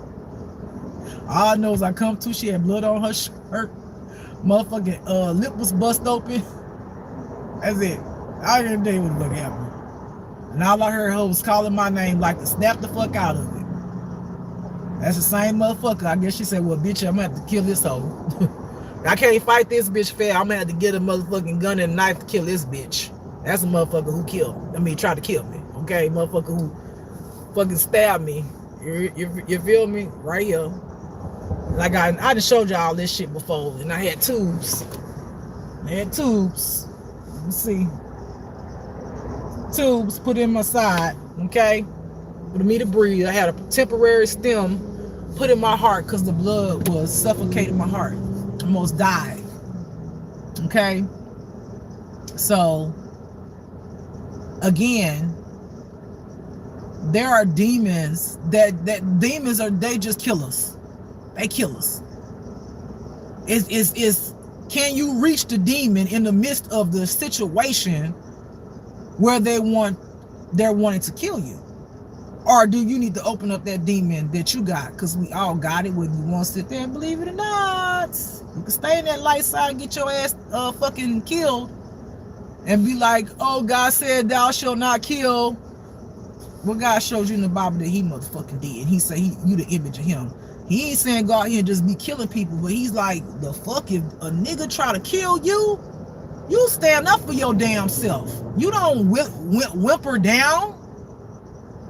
All I know is I come to, she had blood on her shirt. Motherfucking lip was bust open. That's it. I didn't tell you what the fuck happened. And all I heard her was calling my name like to snap the fuck out of it. That's the same motherfucker. I guess she said, well, bitch, I'm gonna have to kill this hoe. I can't fight this bitch fair. I'm gonna have to get a motherfucking gun and a knife to kill this bitch. That's a motherfucker who tried to kill me. Okay, motherfucker who fucking stabbed me. You feel me? Right here. Like I just showed y'all this shit before, and I had tubes. Let me see. Tubes put in my side, okay? For me to breathe. I had a temporary stem put in my heart because the blood was suffocating my heart. Almost died. Okay? So, again, there are demons that they just kill us. They kill us. Can you reach the demon in the midst of the situation where they're wanting to kill you? Or do you need to open up that demon that you got? Because we all got it, whether you want to sit there and believe it or not. You can stay in that light side and get your ass fucking killed and be like, oh, God said thou shalt not kill. Well, God showed you in the Bible that he motherfucking did. He said you the image of him. He ain't saying go out here and just be killing people, but he's like, the fuck, if a nigga try to kill you, you stand up for your damn self. You don't whimper down.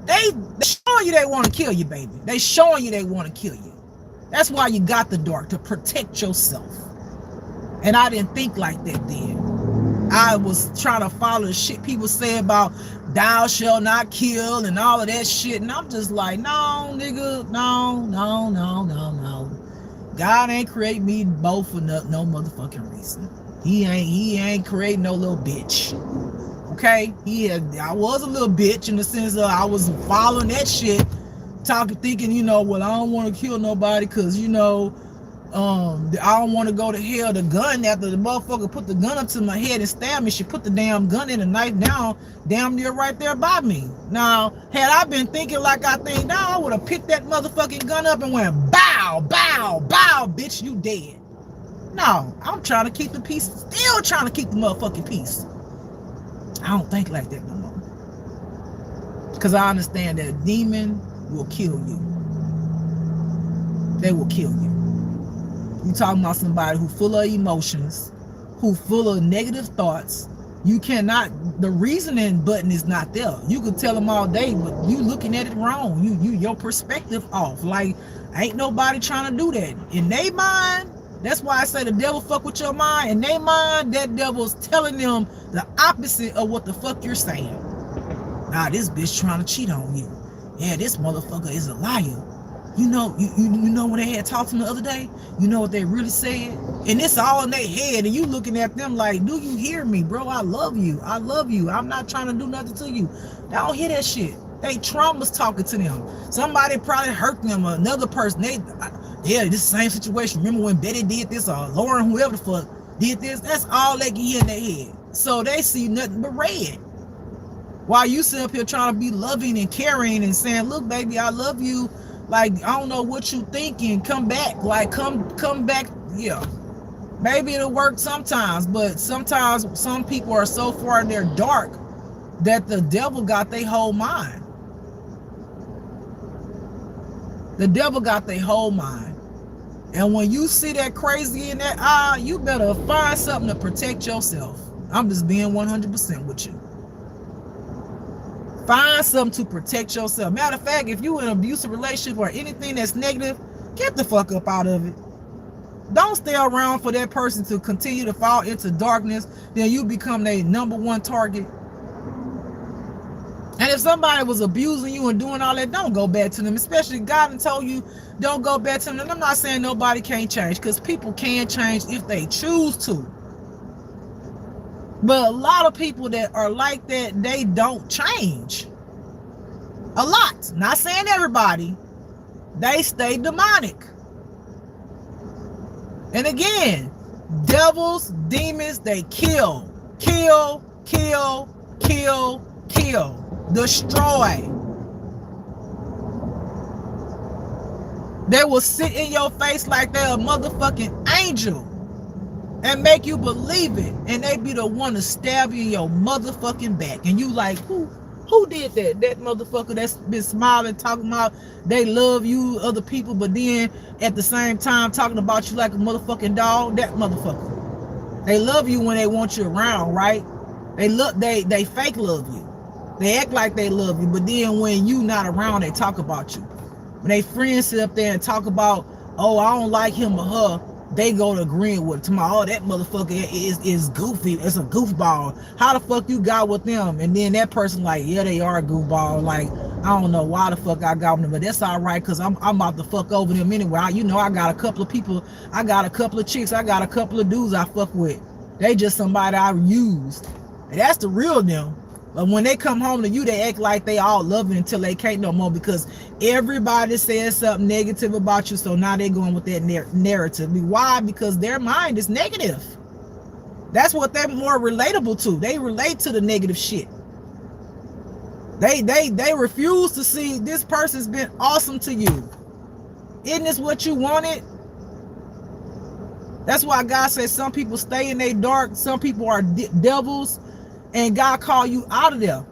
They showing you they want to kill you, baby. They showing you they want to kill you. That's why you got the dark, to protect yourself. And I didn't think like that then. I was trying to follow the shit people say about thou shalt not kill and all of that shit. And I'm just like, no, nigga, no. God ain't create me both for no motherfucking reason. He ain't create no little bitch. Okay? I was a little bitch in the sense of I was following that shit, thinking, well, I don't want to kill nobody because, I don't want to go to hell. The gun, after the motherfucker put the gun up to my head and stabbed me, she put the damn gun in, the knife down, damn near right there by me. Now, had I been thinking like I think now, I would have picked that motherfucking gun up and went, bow, bow, bow, bitch, you dead. No, I'm trying to keep the peace, still trying to keep the motherfucking peace. I don't think like that no more. Because I understand that a demon will kill you. They will kill you. You talking about somebody who full of emotions, who full of negative thoughts. You cannot, the reasoning button is not there. You could tell them all day, but you looking at it wrong. Your perspective off. Like, ain't nobody trying to do that. In their mind, that's why I say the devil fuck with your mind. In their mind, that devil's telling them the opposite of what the fuck you're saying. Nah, this bitch trying to cheat on you. Yeah, this motherfucker is a liar. You know when they had talked to them the other day, you know what they really said? And it's all in their head, and you looking at them like, do you hear me, bro? I love you. I'm not trying to do nothing to you. They don't hear that shit. They traumas talking to them. Somebody probably hurt them, or another person. This is the same situation. Remember when Betty did this, or Lauren, whoever the fuck did this? That's all they can hear in their head. So they see nothing but red. While you sit up here trying to be loving and caring and saying, look, baby, I love you. Like, I don't know what you thinking. Come back. Like, come back. Yeah. Maybe it'll work sometimes, but sometimes some people are so far in their dark that the devil got their whole mind. The devil got their whole mind. And when you see that crazy in that eye, you better find something to protect yourself. I'm just being 100% with you. Find something to protect yourself. Matter of fact, if you're in an abusive relationship or anything that's negative, get the fuck up out of it. Don't stay around for that person to continue to fall into darkness. Then you become their number one target. And if somebody was abusing you and doing all that, don't go back to them. Especially God told you, don't go back to them. And I'm not saying nobody can't change, because people can change if they choose to. But a lot of people that are like that, they don't change. A lot. Not saying everybody, They stay demonic. And again, devils, demons, they kill, kill, kill, kill, kill, destroy. They will sit in your face like they're a motherfucking angel and make you believe it. And they be the one to stab you in your motherfucking back. And you like, who did that? That motherfucker that's been smiling, talking about they love you, other people, but then at the same time talking about you like a motherfucking dog. That motherfucker. They love you when they want you around, right? They fake love you. They act like they love you, but then when you not around, they talk about you. When they friends sit up there and talk about, oh, I don't like him or her, they go to agreeing with it. Tomorrow, oh, that motherfucker is goofy. It's a goofball. How the fuck you got with them? And then that person like, yeah, they are a goofball. Like, I don't know why the fuck I got with them, but that's all right, because I'm about to fuck over them anyway. I got a couple of people. I got a couple of chicks. I got a couple of dudes I fuck with. They just somebody I used. And that's the real them. But when they come home to you, they act like they all love it until they can't no more, because everybody says something negative about you. So now they're going with that narrative. Why? Because their mind is negative. That's what they're more relatable to. They relate to the negative shit. They refuse to see this person's been awesome to you. Isn't this what you wanted? That's why God says some people stay in their dark. Some people are devils. And God call you out of there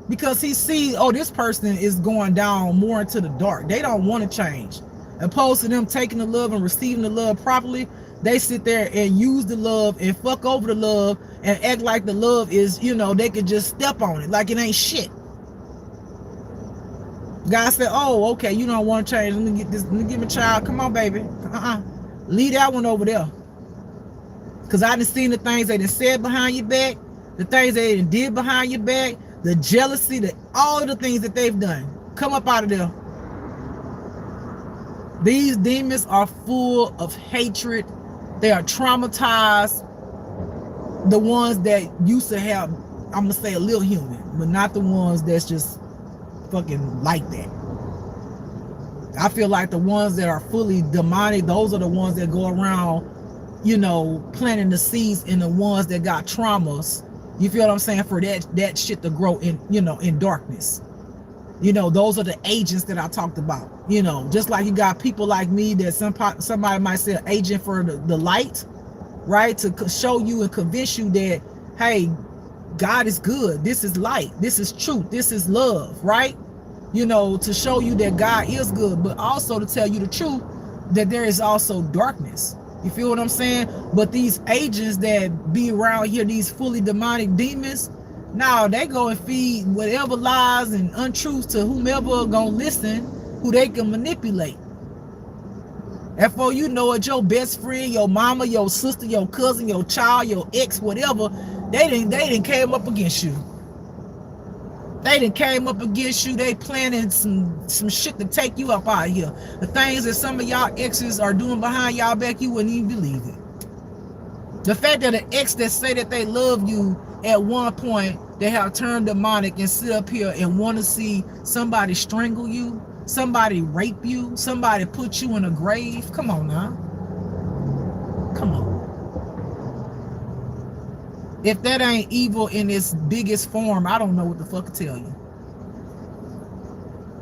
because he sees, oh, this person is going down more into the dark. They don't want to change. Opposed to them taking the love and receiving the love properly, they sit there and use the love and fuck over the love and act like the love is, they could just step on it like it ain't shit. God said, oh, okay, you don't want to change. Let me get my child. Come on, baby. Leave that one over there. Because I done seen the things they done said behind your back. The things they did behind your back, the jealousy, all of the things that they've done. Come up out of there. These demons are full of hatred. They are traumatized. The ones that used to have, I'm going to say a little human, but not the ones that's just fucking like that. I feel like the ones that are fully demonic, those are the ones that go around, planting the seeds in the ones that got traumas. You feel what I'm saying? For that shit to grow in, in darkness. Those are the agents that I talked about. Just like you got people like me that somebody might say an agent for the light, right? To show you and convince you that, hey, God is good. This is light. This is truth. This is love, right? To show you that God is good, but also to tell you the truth that there is also darkness. You feel what I'm saying? But these agents that be around here, these fully demonic demons, now they go and feed whatever lies and untruths to whomever gonna listen, who they can manipulate. And for you know it, your best friend, your mama, your sister, your cousin, your child, your ex, whatever, they didn't came up against you. They done came up against you. They planning some shit to take you up out of here. The things that some of y'all exes are doing behind y'all back, you wouldn't even believe it. The fact that an ex that say that they love you, at one point they have turned demonic and sit up here and want to see somebody strangle you, somebody rape you, somebody put you in a grave. Come on now. Come on. If that ain't evil in its biggest form, I don't know what the fuck to tell you.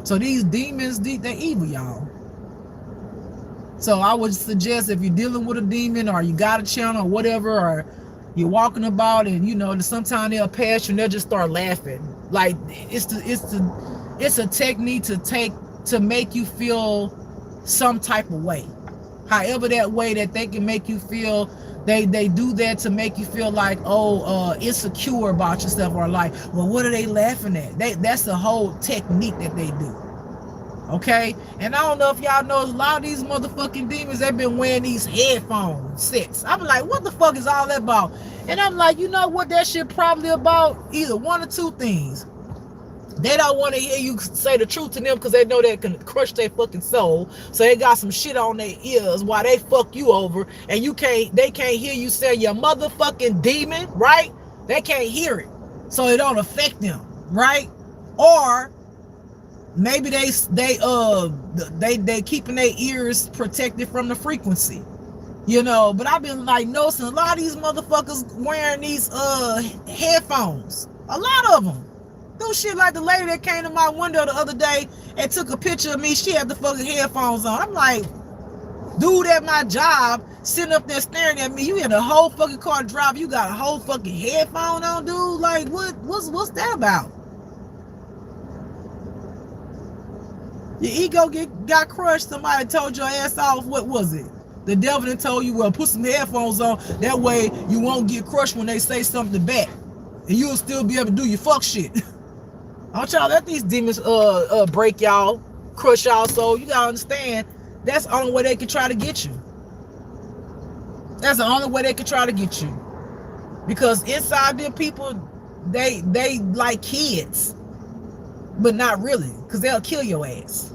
So these demons, they're evil, y'all. So I would suggest if you're dealing with a demon or you got a channel or whatever, or you're walking about and sometimes they'll pass you and they'll just start laughing. Like it's a technique to make you feel some type of way. However that way that they can make you feel. They do that to make you feel like, insecure about yourself, or like, well, what are they laughing at? That's the whole technique that they do. Okay? And I don't know if y'all know, a lot of these motherfucking demons, they've been wearing these headphone sets. I'm like, what the fuck is all that about? And I'm like, you know what that shit probably about? Either one or two things. They don't want to hear you say the truth to them because they know they can crush their fucking soul. So they got some shit on their ears while they fuck you over, and they can't hear you say your motherfucking demon, right? They can't hear it. So it don't affect them, right? Or maybe they keeping their ears protected from the frequency, you know. But I've been like noticing a lot of these motherfuckers wearing these headphones. A lot of them do shit like the lady that came to my window the other day and took a picture of me. She had the fucking headphones on. I'm like, dude at my job sitting up there staring at me. You in a whole fucking car drive. You got a whole fucking headphone on, dude. Like, what's that about? Your ego got crushed. Somebody told your ass off. What was it? The devil done told you, well, put some headphones on. That way you won't get crushed when they say something back. And you'll still be able to do your fuck shit. Don't y'all let these demons break y'all, crush y'all soul. You gotta understand, that's the only way they can try to get you. That's the only way they can try to get you. Because inside them people, they like kids. But not really, because they'll kill your ass.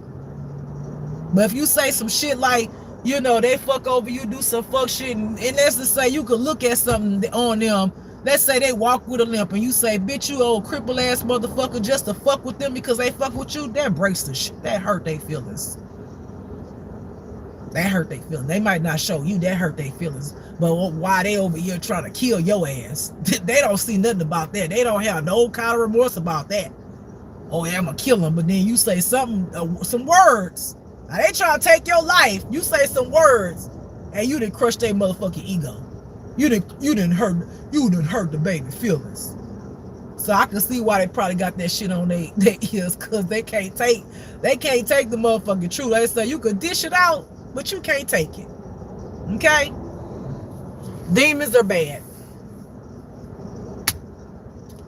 But if you say some shit like, you know, they fuck over you, do some fuck shit, and let's just say you could look at something on them. Let's say they walk with a limp, and you say, bitch, you old cripple ass motherfucker, just to fuck with them because they fuck with you. That breaks the shit. That hurt their feelings. That hurt their feelings. They might not show you that hurt their feelings, but why they over here trying to kill your ass? They don't see nothing about that. They don't have no kind of remorse about that. Oh, yeah, I'm gonna kill him. But then you say something, some words. Now they trying to take your life. You say some words, and you done crush their motherfucking ego. You didn't hurt the baby feelings. So I can see why they probably got that shit on their ears, cause they can't take the motherfucking truth. They say you could dish it out, but you can't take it. Okay? Demons are bad.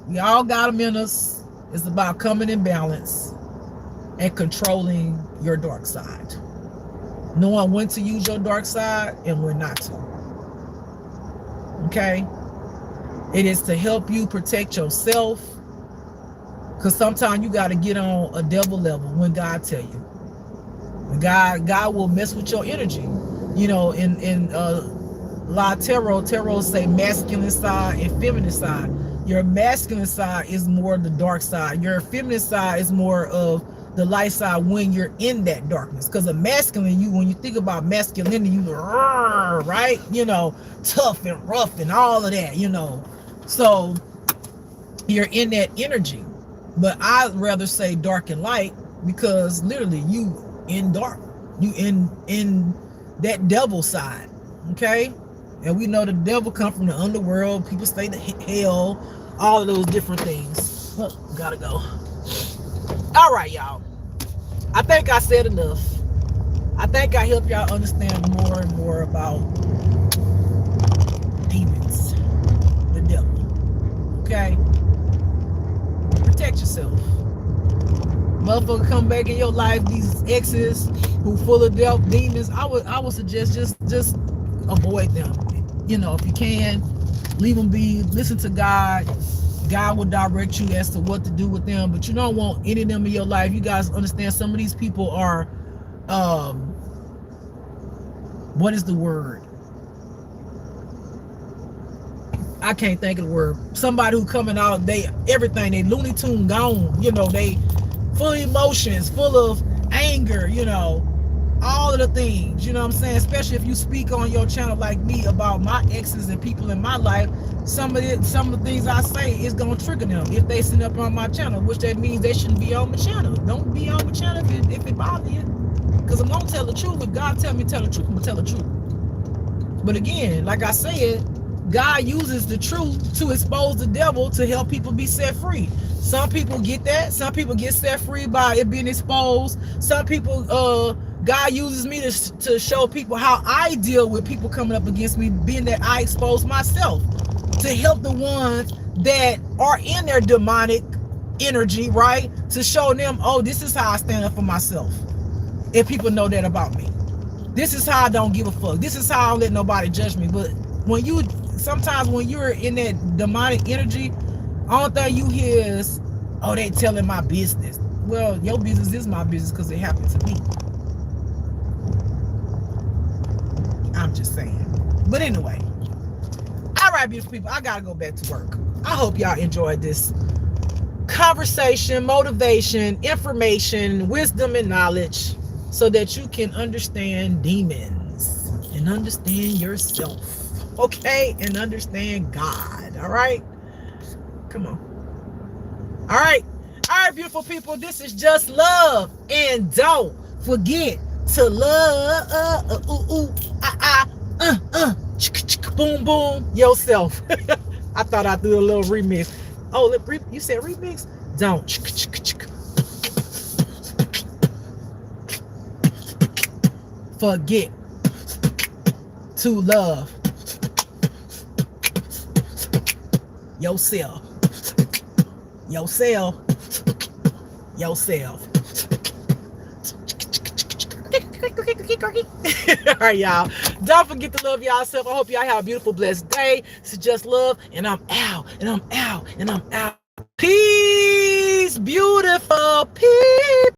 We all got them in us. It's about coming in balance and controlling your dark side. Knowing when to use your dark side and when not to. Okay? It is to help you protect yourself. Because sometimes you got to get on a devil level when God tell you. God will mess with your energy. You know, in La Tarot say masculine side and feminine side. Your masculine side is more the dark side. Your feminine side is more of the light side when you're in that darkness. Because a masculine, when you think about masculinity, you right? You know, tough and rough and all of that, you know. So you're in that energy. But I'd rather say dark and light, because literally you in dark. You in that devil side. Okay? And we know the devil come from the underworld. People stay to hell. All of those different things. Oh, gotta go. All right, y'all. I think I said enough. I think I helped y'all understand more and more about demons. The devil. Okay? Protect yourself. Motherfucker come back in your life. These exes who full of demons. I would suggest just avoid them. You know, if you can, leave them be. Listen to God. God will direct you as to what to do with them. But you don't want any of them in your life. You guys understand, some of these people are, what is the word? I can't think of the word. Somebody who coming out, they Looney Tune gone. You know, they full of emotions, full of anger, you know. All of the things, you know what I'm saying? Especially if you speak on your channel like me about my exes and people in my life, some of the things I say is gonna trigger them if they sit up on my channel, which that means they shouldn't be on my channel. Don't be on my channel if it bothers you. Because I'm gonna tell the truth. If God tell me to tell the truth, I'm gonna tell the truth. But again, like I said, God uses the truth to expose the devil to help people be set free. Some people get that. Some people get set free by it being exposed. Some people, God uses me to show people how I deal with people coming up against me, being that I expose myself, to help the ones that are in their demonic energy, right? To show them, oh, this is how I stand up for myself. If people know that about me. This is how I don't give a fuck. This is how I don't let nobody judge me. But sometimes when you're in that demonic energy, all thing you hear is, oh, they telling my business. Well, your business is my business because it happened to me. I'm just saying. But anyway. All right, beautiful people. I got to go back to work. I hope y'all enjoyed this conversation, motivation, information, wisdom, and knowledge so that you can understand demons and understand yourself, okay? And understand God, all right? Come on. All right, beautiful people, this is Just Love, and don't forget to love, boom, boom, yourself. I thought I'd do a little remix. Oh, you said remix? Don't. Forget to love yourself. Yourself. All right, y'all. Don't forget to love yourself. I hope y'all have a beautiful, blessed day. This is Just Love, and I'm out, and I'm out, and I'm out. Peace, beautiful people.